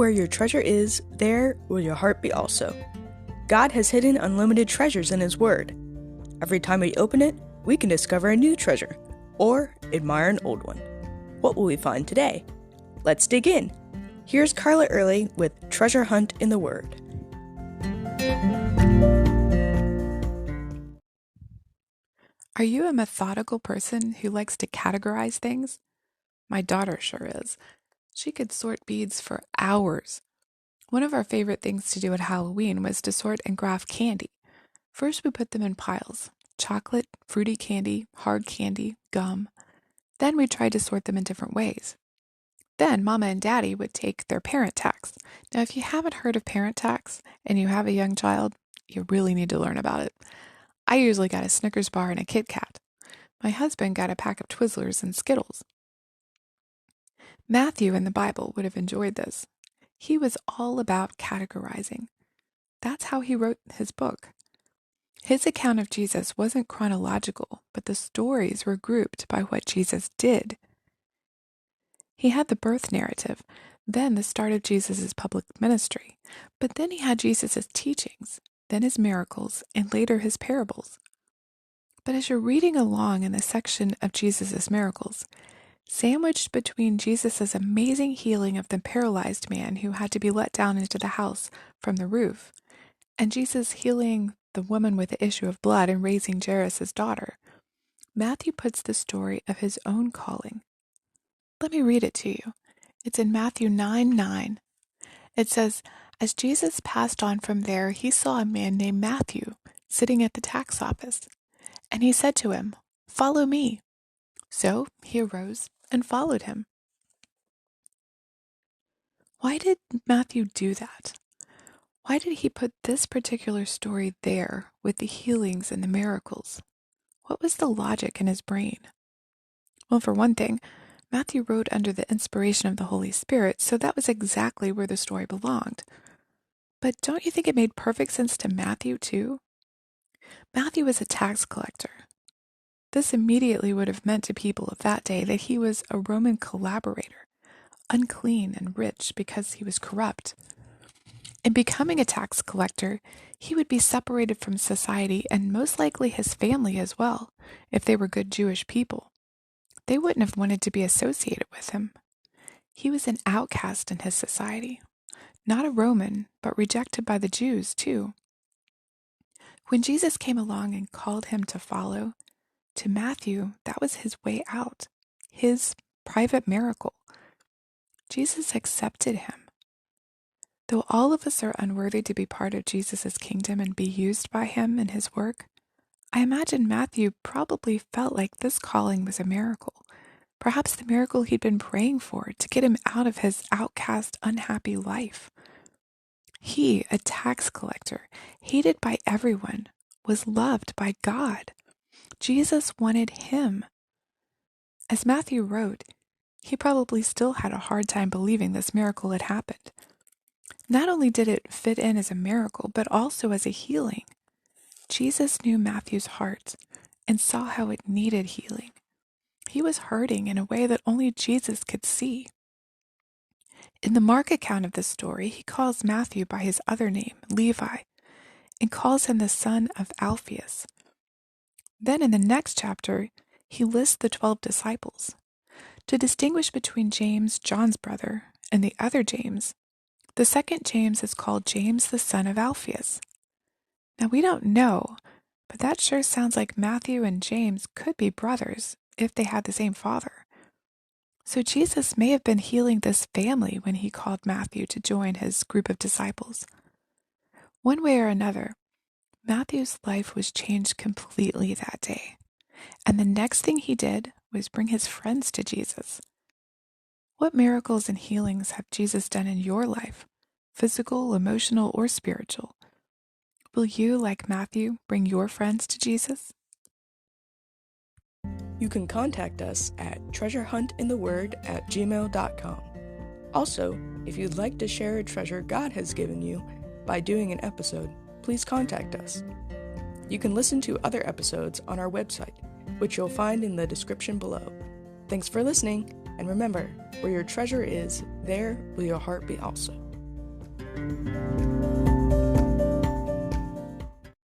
Where your treasure is, there will your heart be also. God has hidden unlimited treasures in His Word. Every time we open it, we can discover a new treasure, or admire an old one. What will we find today? Let's dig in. Here's Carla Early with Treasure Hunt in the Word. Are you a methodical person who likes to categorize things? My daughter sure is. She could sort beads for hours. One of our favorite things to do at Halloween was to sort and graph candy. First, we put them in piles: chocolate, fruity candy, hard candy, gum. Then we tried to sort them in different ways. Then Mama and Daddy would take their parent tax. Now, if you haven't heard of parent tax and you have a young child, you really need to learn about it. I usually got a Snickers bar and a Kit Kat. My husband got a pack of Twizzlers and Skittles. Matthew in the Bible would have enjoyed this. He was all about categorizing. That's how he wrote his book. His account of Jesus wasn't chronological, but the stories were grouped by what Jesus did. He had the birth narrative, then the start of Jesus' public ministry, but then he had Jesus' teachings, then his miracles, and later his parables. But as you're reading along in the section of Jesus' miracles, sandwiched between Jesus' amazing healing of the paralyzed man who had to be let down into the house from the roof, and Jesus healing the woman with the issue of blood and raising Jairus' daughter, Matthew puts the story of his own calling. Let me read it to you. It's in Matthew 9:9. It says, "As Jesus passed on from there, he saw a man named Matthew sitting at the tax office. And he said to him, 'Follow me.' So he arose and followed him." Why did Matthew do that? Why did he put this particular story there with the healings and the miracles? What was the logic in his brain? Well, for one thing, Matthew wrote under the inspiration of the Holy Spirit, so that was exactly where the story belonged. But don't you think it made perfect sense to Matthew, too? Matthew was a tax collector. This immediately would have meant to people of that day that he was a Roman collaborator, unclean and rich because he was corrupt. In becoming a tax collector, he would be separated from society and most likely his family as well, if they were good Jewish people. They wouldn't have wanted to be associated with him. He was an outcast in his society, not a Roman, but rejected by the Jews too. When Jesus came along and called him to follow, to Matthew, that was his way out, his private miracle. Jesus accepted him. Though all of us are unworthy to be part of Jesus' kingdom and be used by him in his work, I imagine Matthew probably felt like this calling was a miracle, perhaps the miracle he'd been praying for to get him out of his outcast, unhappy life. He, a tax collector, hated by everyone, was loved by God. Jesus wanted him. As Matthew wrote, he probably still had a hard time believing this miracle had happened. Not only did it fit in as a miracle, but also as a healing. Jesus knew Matthew's heart and saw how it needed healing. He was hurting in a way that only Jesus could see. In the Mark account of this story, he calls Matthew by his other name, Levi, and calls him the son of Alphaeus. Then in the next chapter, he lists the 12 disciples. To distinguish between James, John's brother, and the other James, the second James is called James the son of Alphaeus. Now we don't know, but that sure sounds like Matthew and James could be brothers if they had the same father. So Jesus may have been healing this family when he called Matthew to join his group of disciples. One way or another, Matthew's life was changed completely that day. And the next thing he did was bring his friends to Jesus. What miracles and healings have Jesus done in your life, physical, emotional, or spiritual? Will you, like Matthew, bring your friends to Jesus? You can contact us at treasurehuntintheword@gmail.com. Also, if you'd like to share a treasure God has given you by doing an episode, please contact us. You can listen to other episodes on our website, which you'll find in the description below. Thanks for listening, and remember, where your treasure is, there will your heart be also.